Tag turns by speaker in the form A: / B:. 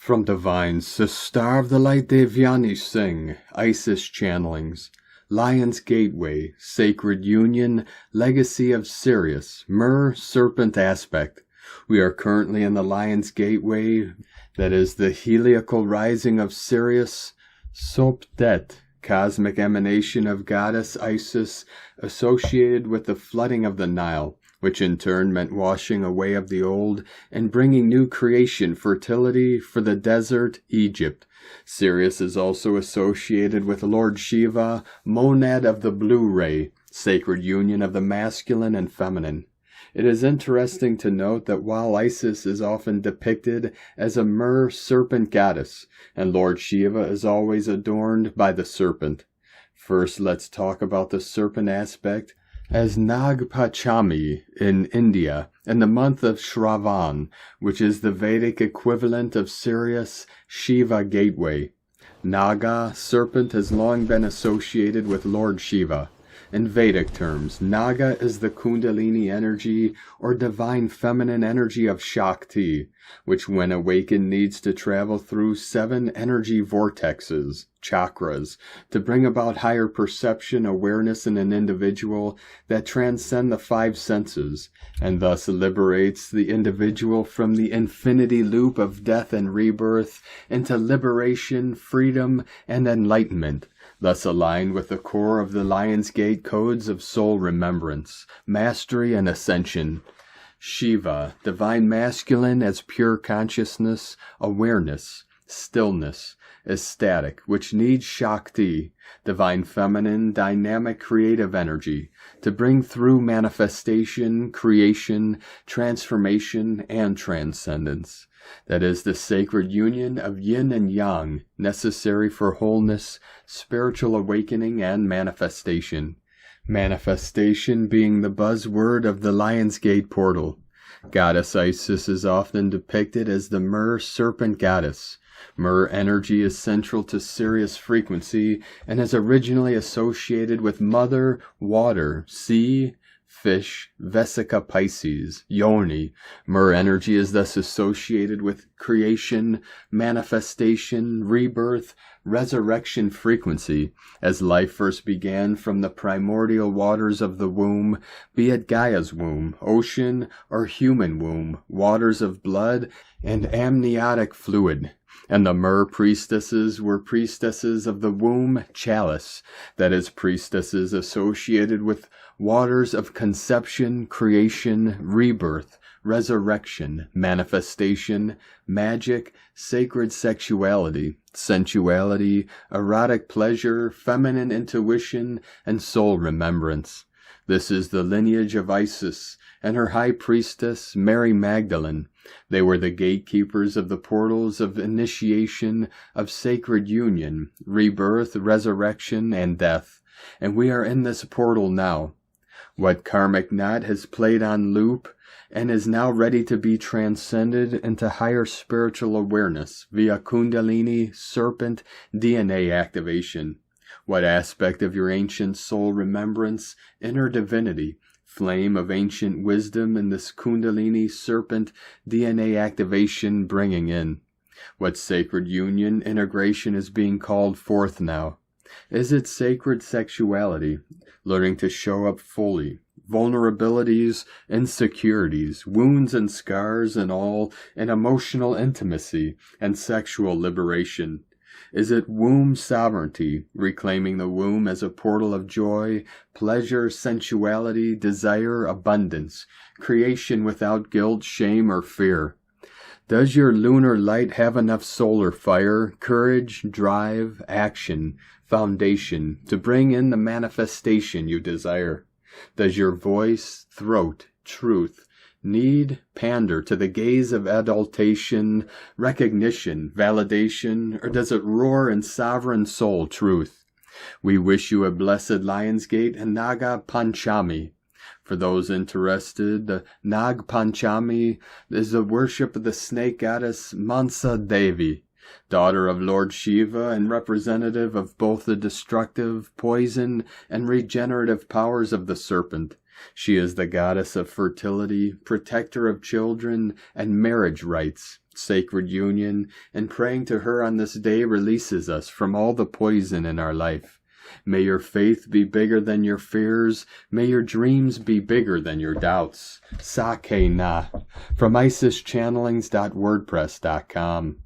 A: From Divines, the Star of the Light Devyani sing, Isis channelings, Lion's Gateway, Sacred Union, Legacy of Sirius, Mer-Serpent aspect. We are currently in the Lion's Gateway, that is the helical rising of Sirius, Sopdet, cosmic emanation of goddess Isis, associated with the flooding of the Nile, which in turn meant washing away of the old and bringing new creation, fertility for the desert, Egypt. Sirius is also associated with Lord Shiva, monad of the blue ray, sacred union of the masculine and feminine. It is interesting to note that while Isis is often depicted as a Mer-Serpent goddess, and Lord Shiva is always adorned by the serpent. First, let's talk about the serpent aspect as Nag Panchami in India in the month of Shravan, which is the Vedic equivalent of Sirius Shiva gateway. Naga, serpent, has long been associated with Lord Shiva. In Vedic terms, Naga is the Kundalini energy or divine feminine energy of Shakti, which when awakened needs to travel through 7 energy vortexes, chakras, to bring about higher perception awareness in an individual that transcend the 5 senses, and thus liberates the individual from the infinity loop of death and rebirth into liberation, freedom, and enlightenment, thus aligned with the core of the Lion's Gate codes of soul remembrance, mastery, and ascension. Shiva, divine masculine as pure consciousness, awareness, stillness, ecstatic, which needs Shakti, divine feminine, dynamic creative energy, to bring through manifestation, creation, transformation, and transcendence. That is the sacred union of yin and yang, necessary for wholeness, spiritual awakening, and manifestation. Manifestation being the buzzword of the Lion's Gate portal. Goddess Isis is often depicted as the Mer-Serpent goddess. Mer energy is central to Sirius frequency and is originally associated with Mother, Water, Sea, Fish, Vesica Pisces, Yoni. Mer energy is thus associated with creation, manifestation, rebirth, resurrection frequency, as life first began from the primordial waters of the womb, be it Gaia's womb, ocean, or human womb, waters of blood and amniotic fluid. And the Mer priestesses were priestesses of the womb chalice, that is, priestesses associated with waters of conception, creation, rebirth, resurrection, manifestation, magic, sacred sexuality, sensuality, erotic pleasure, feminine intuition, and soul remembrance. This is the lineage of Isis and her high priestess, Mary Magdalene. They were the gatekeepers of the portals of initiation, of sacred union, rebirth, resurrection, and death. And we are in this portal now. What karmic knot has played on loop and is now ready to be transcended into higher spiritual awareness via Kundalini, Serpent, DNA activation. What aspect of your ancient soul remembrance, inner divinity, flame of ancient wisdom in this Kundalini, Serpent, DNA activation bringing in? What sacred union, integration is being called forth now? Is it sacred sexuality, learning to show up fully, vulnerabilities, insecurities, wounds and scars and all, in emotional intimacy and sexual liberation? Is it womb sovereignty, reclaiming the womb as a portal of joy, pleasure, sensuality, desire, abundance, creation without guilt, shame, or fear? Does your lunar light have enough solar fire, courage, drive, action, foundation to bring in the manifestation you desire? Does your voice, throat, truth, need pander to the gaze of adultation, recognition, validation, or does it roar in sovereign soul truth? We wish you a blessed Lion's Gate and Nag Panchami. For those interested, the Nag Panchami is the worship of the snake goddess Mansa Devi, daughter of Lord Shiva and representative of both the destructive, poison, and regenerative powers of the serpent. She is the goddess of fertility, protector of children, and marriage rites. Sacred union, and praying to her on this day releases us from all the poison in our life. May your faith be bigger than your fears. May your dreams be bigger than your doubts. Sake Na. From IsisChannelings.wordpress.com.